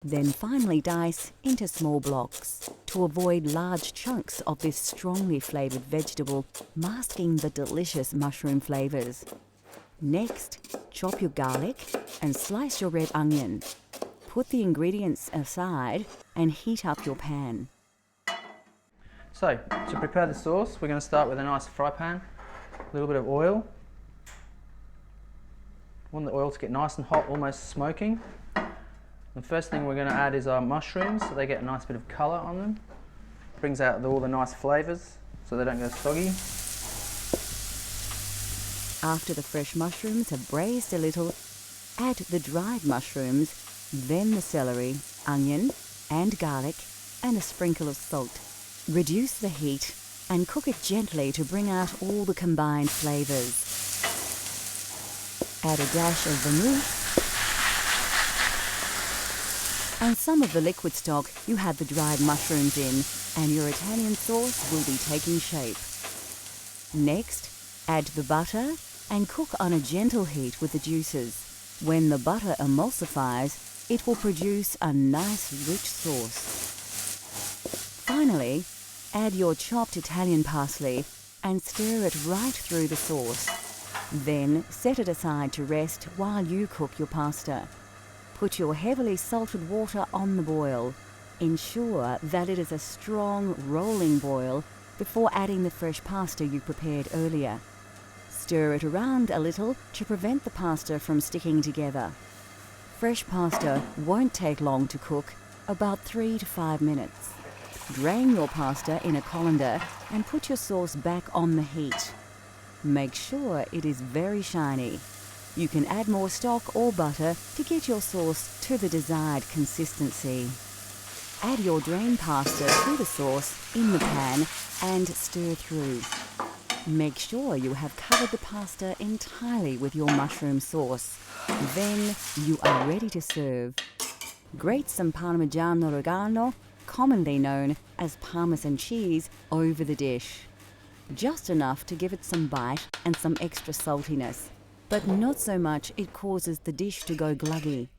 Then finely dice into small blocks to avoid large chunks of this strongly flavoured vegetable masking the delicious mushroom flavours. Next, chop your garlic and slice your red onion. Put the ingredients aside and heat up your pan. So, to prepare the sauce, we're going to start with a nice fry pan, a little bit of oil. We want the oil to get nice and hot, almost smoking. The first thing we're going to add is our mushrooms, so they get a nice bit of colour on them. Brings out all the nice flavours, so they don't go soggy. After the fresh mushrooms have braised a little, add the dried mushrooms, then the celery, onion and garlic, and a sprinkle of salt. Reduce the heat and cook it gently to bring out all the combined flavours. Add a dash of vermouth and some of the liquid stock you had the dried mushrooms in, and your Italian sauce will be taking shape. Next, add the butter and cook on a gentle heat with the juices. When the butter emulsifies, it will produce a nice rich sauce. Finally, add your chopped Italian parsley and stir it right through the sauce. Then set it aside to rest while you cook your pasta. Put your heavily salted water on the boil. Ensure that it is a strong, rolling boil before adding the fresh pasta you prepared earlier. Stir it around a little to prevent the pasta from sticking together. Fresh pasta won't take long to cook, about 3 to 5 minutes. Drain your pasta in a colander and put your sauce back on the heat. Make sure it is very shiny. You can add more stock or butter to get your sauce to the desired consistency. Add your drained pasta to the sauce in the pan and stir through. Make sure you have covered the pasta entirely with your mushroom sauce. Then you are ready to serve. Grate some Parmigiano Reggiano, commonly known as Parmesan cheese, over the dish. Just enough to give it some bite and some extra saltiness, but not so much it causes the dish to go gluggy.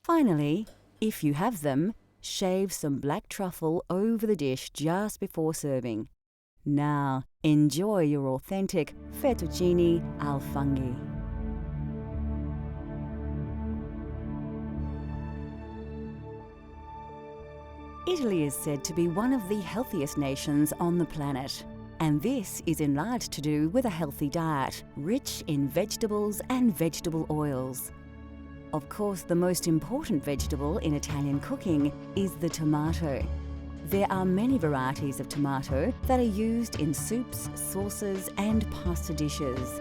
Finally, if you have them, shave some black truffle over the dish just before serving. Now, enjoy your authentic fettuccine al funghi. Italy is said to be one of the healthiest nations on the planet. And this is in large to do with a healthy diet, rich in vegetables and vegetable oils. Of course, the most important vegetable in Italian cooking is the tomato. There are many varieties of tomato that are used in soups, sauces, and pasta dishes.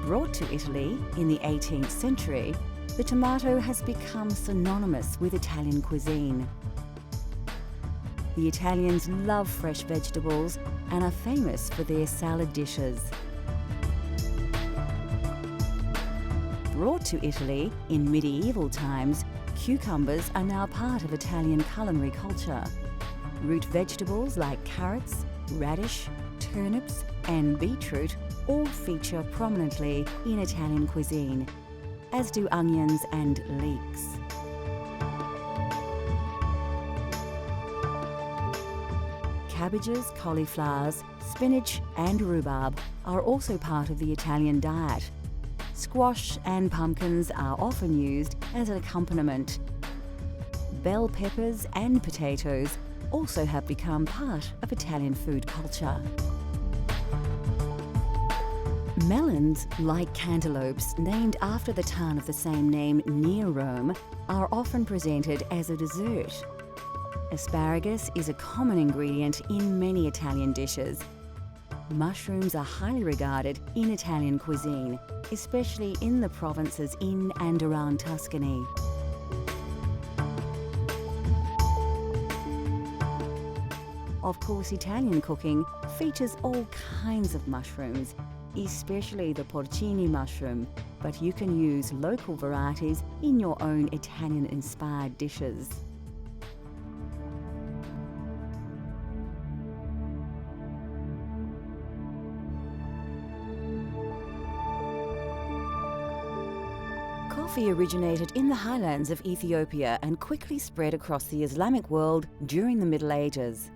Brought to Italy in the 18th century, the tomato has become synonymous with Italian cuisine. The Italians love fresh vegetables and are famous for their salad dishes. Brought to Italy in medieval times, cucumbers are now part of Italian culinary culture. Root vegetables like carrots, radish, turnips, and beetroot all feature prominently in Italian cuisine, as do onions and leeks. Cabbages, cauliflowers, spinach and rhubarb are also part of the Italian diet. Squash and pumpkins are often used as an accompaniment. Bell peppers and potatoes also have become part of Italian food culture. Melons, like cantaloupes named after the town of the same name near Rome, are often presented as a dessert. Asparagus is a common ingredient in many Italian dishes. Mushrooms are highly regarded in Italian cuisine, especially in the provinces in and around Tuscany. Of course, Italian cooking features all kinds of mushrooms, especially the porcini mushroom, but you can use local varieties in your own Italian-inspired dishes. Coffee originated in the highlands of Ethiopia and quickly spread across the Islamic world during the Middle Ages.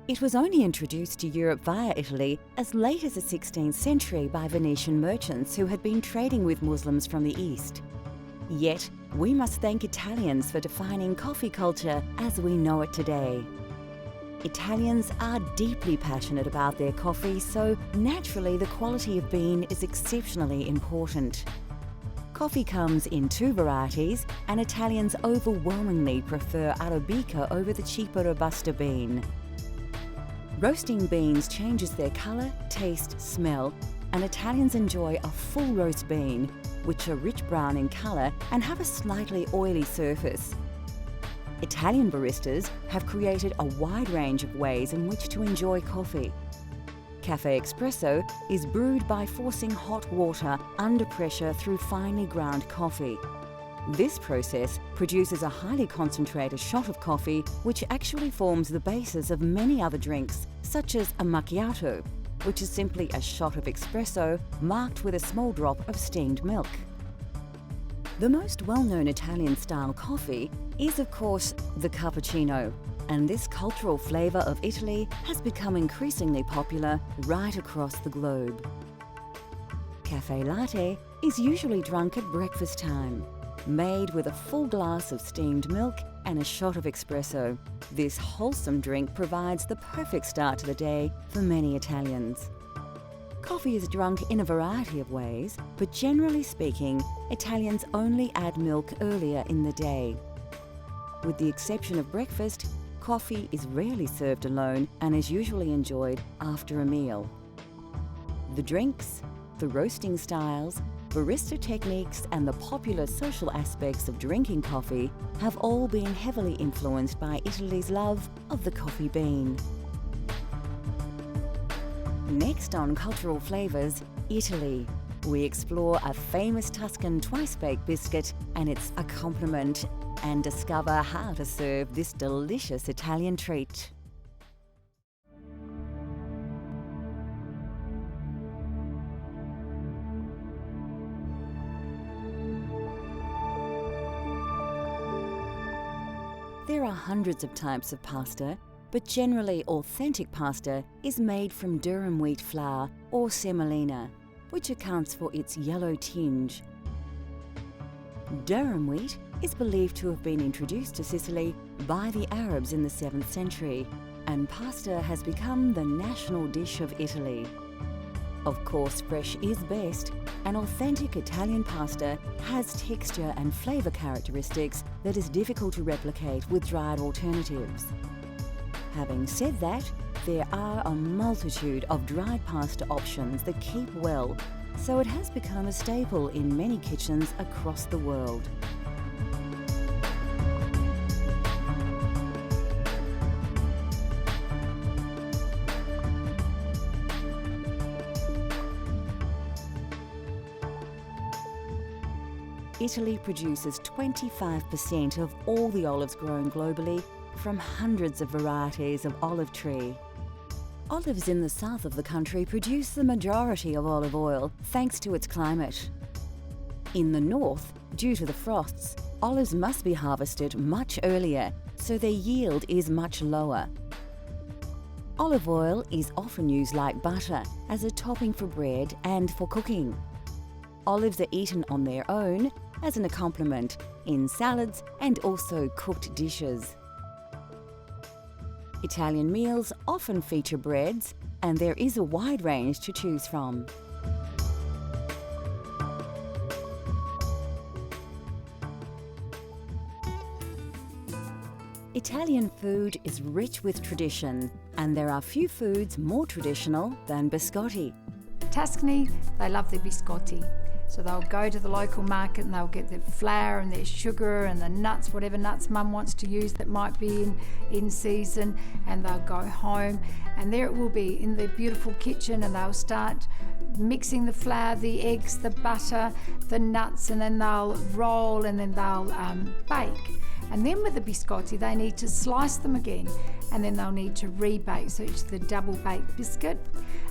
It was only introduced to Europe via Italy as late as the 16th century by Venetian merchants who had been trading with Muslims from the East. Yet, we must thank Italians for defining coffee culture as we know it today. Italians are deeply passionate about their coffee, so naturally the quality of bean is exceptionally important. Coffee comes in 2 varieties, and Italians overwhelmingly prefer Arabica over the cheaper Robusta bean. Roasting beans changes their colour, taste, smell, and Italians enjoy a full roast bean, which are rich brown in colour and have a slightly oily surface. Italian baristas have created a wide range of ways in which to enjoy coffee. Cafe Espresso is brewed by forcing hot water under pressure through finely ground coffee. This process produces a highly concentrated shot of coffee, which actually forms the basis of many other drinks, such as a macchiato, which is simply a shot of espresso marked with a small drop of steamed milk. The most well-known Italian-style coffee is, of course, the cappuccino, and this cultural flavour of Italy has become increasingly popular right across the globe. Cafe latte is usually drunk at breakfast time, made with a full glass of steamed milk and a shot of espresso. This wholesome drink provides the perfect start to the day for many Italians. Coffee is drunk in a variety of ways, but generally speaking, Italians only add milk earlier in the day. With the exception of breakfast, coffee is rarely served alone and is usually enjoyed after a meal. The drinks, the roasting styles, barista techniques and the popular social aspects of drinking coffee have all been heavily influenced by Italy's love of the coffee bean. Next on Cultural Flavours, Italy. We explore a famous Tuscan twice-baked biscuit and its accompaniment and discover how to serve this delicious Italian treat. There are hundreds of types of pasta, but generally authentic pasta is made from durum wheat flour or semolina, which accounts for its yellow tinge. Durum wheat is believed to have been introduced to Sicily by the Arabs in the 7th century, and pasta has become the national dish of Italy. Of course, fresh is best, and authentic Italian pasta has texture and flavour characteristics that is difficult to replicate with dried alternatives. Having said that, there are a multitude of dried pasta options that keep well, so it has become a staple in many kitchens across the world. Italy produces 25% of all the olives grown globally from hundreds of varieties of olive tree. Olives in the south of the country produce the majority of olive oil thanks to its climate. In the north, due to the frosts, olives must be harvested much earlier, so their yield is much lower. Olive oil is often used like butter as a topping for bread and for cooking. Olives are eaten on their own, as an accompaniment, in salads and also cooked dishes. Italian meals often feature breads, and there is a wide range to choose from. Italian food is rich with tradition, and there are few foods more traditional than biscotti. Tuscany, they love their biscotti. So they'll go to the local market and they'll get their flour and their sugar and the nuts, whatever nuts mum wants to use that might be in season, and they'll go home and there it will be in their beautiful kitchen, and they'll start mixing the flour, the eggs, the butter, the nuts, and then they'll roll and then they'll bake. And then with the biscotti, they need to slice them again, and then they'll need to rebake, so it's the double baked biscuit.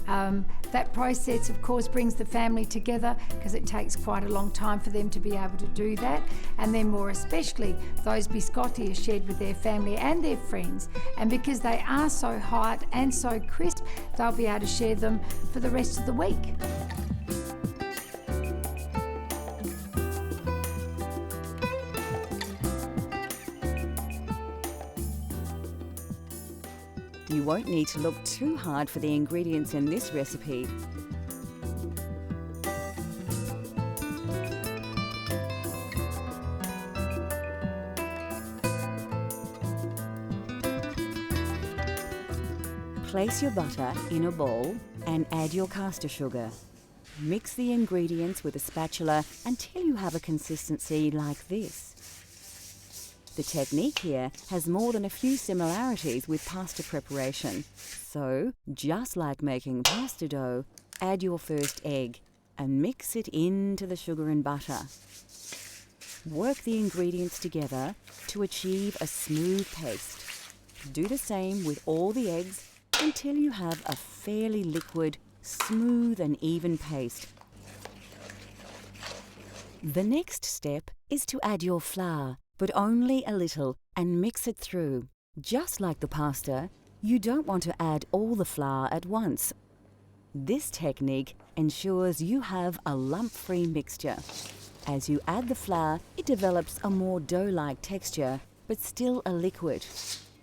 That process, of course, brings the family together because it takes quite a long time for them to be able to do that. And then more especially, those biscotti are shared with their family and their friends. And because they are so hot and so crisp, they'll be able to share them for the rest of the week. You won't need to look too hard for the ingredients in this recipe. Place your butter in a bowl and add your caster sugar. Mix the ingredients with a spatula until you have a consistency like this. The technique here has more than a few similarities with pasta preparation. So, just like making pasta dough, add your first egg and mix it into the sugar and butter. Work the ingredients together to achieve a smooth paste. Do the same with all the eggs until you have a fairly liquid, smooth and even paste. The next step is to add your flour, but only a little, and mix it through. Just like the pasta, you don't want to add all the flour at once. This technique ensures you have a lump-free mixture. As you add the flour, it develops a more dough-like texture, but still a liquid.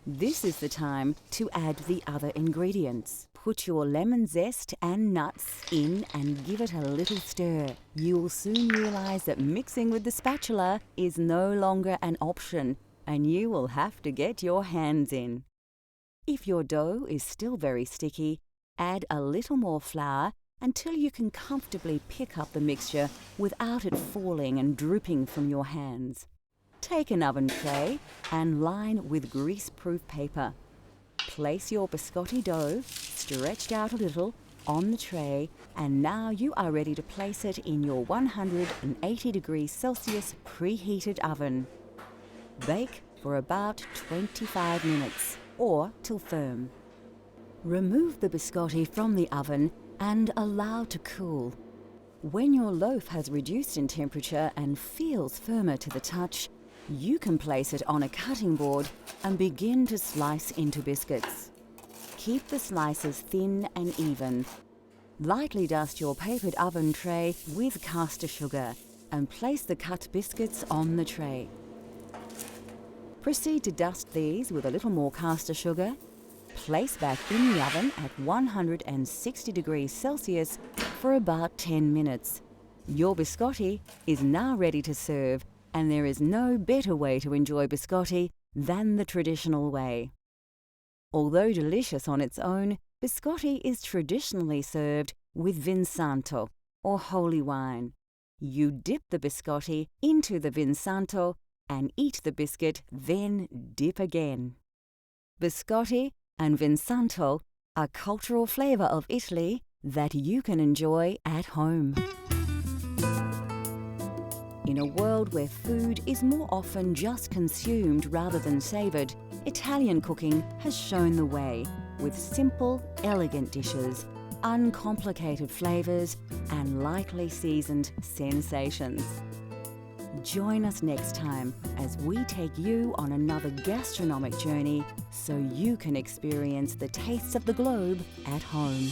This is the time to add the other ingredients. Put your lemon zest and nuts in and give it a little stir. You will soon realize that mixing with the spatula is no longer an option, and you will have to get your hands in. If your dough is still very sticky, add a little more flour until you can comfortably pick up the mixture without it falling and drooping from your hands. Take an oven tray and line with grease-proof paper. Place your biscotti dough, stretched out a little, on the tray, and now you are ready to place it in your 180 degrees Celsius preheated oven. Bake for about 25 minutes, or till firm. Remove the biscotti from the oven and allow to cool. When your loaf has reduced in temperature and feels firmer to the touch, you can place it on a cutting board and begin to slice into biscuits. Keep the slices thin and even. Lightly dust your papered oven tray with caster sugar and place the cut biscuits on the tray. Proceed to dust these with a little more caster sugar. Place back in the oven at 160 degrees Celsius for about 10 minutes. Your biscotti is now ready to serve, and there is no better way to enjoy biscotti than the traditional way. Although delicious on its own, biscotti is traditionally served with Vinsanto, or holy wine. You dip the biscotti into the Vinsanto and eat the biscuit, then dip again. Biscotti and Vinsanto are cultural flavour of Italy that you can enjoy at home. In a world where food is more often just consumed rather than savoured, Italian cooking has shown the way with simple, elegant dishes, uncomplicated flavours, and lightly seasoned sensations. Join us next time as we take you on another gastronomic journey so you can experience the tastes of the globe at home.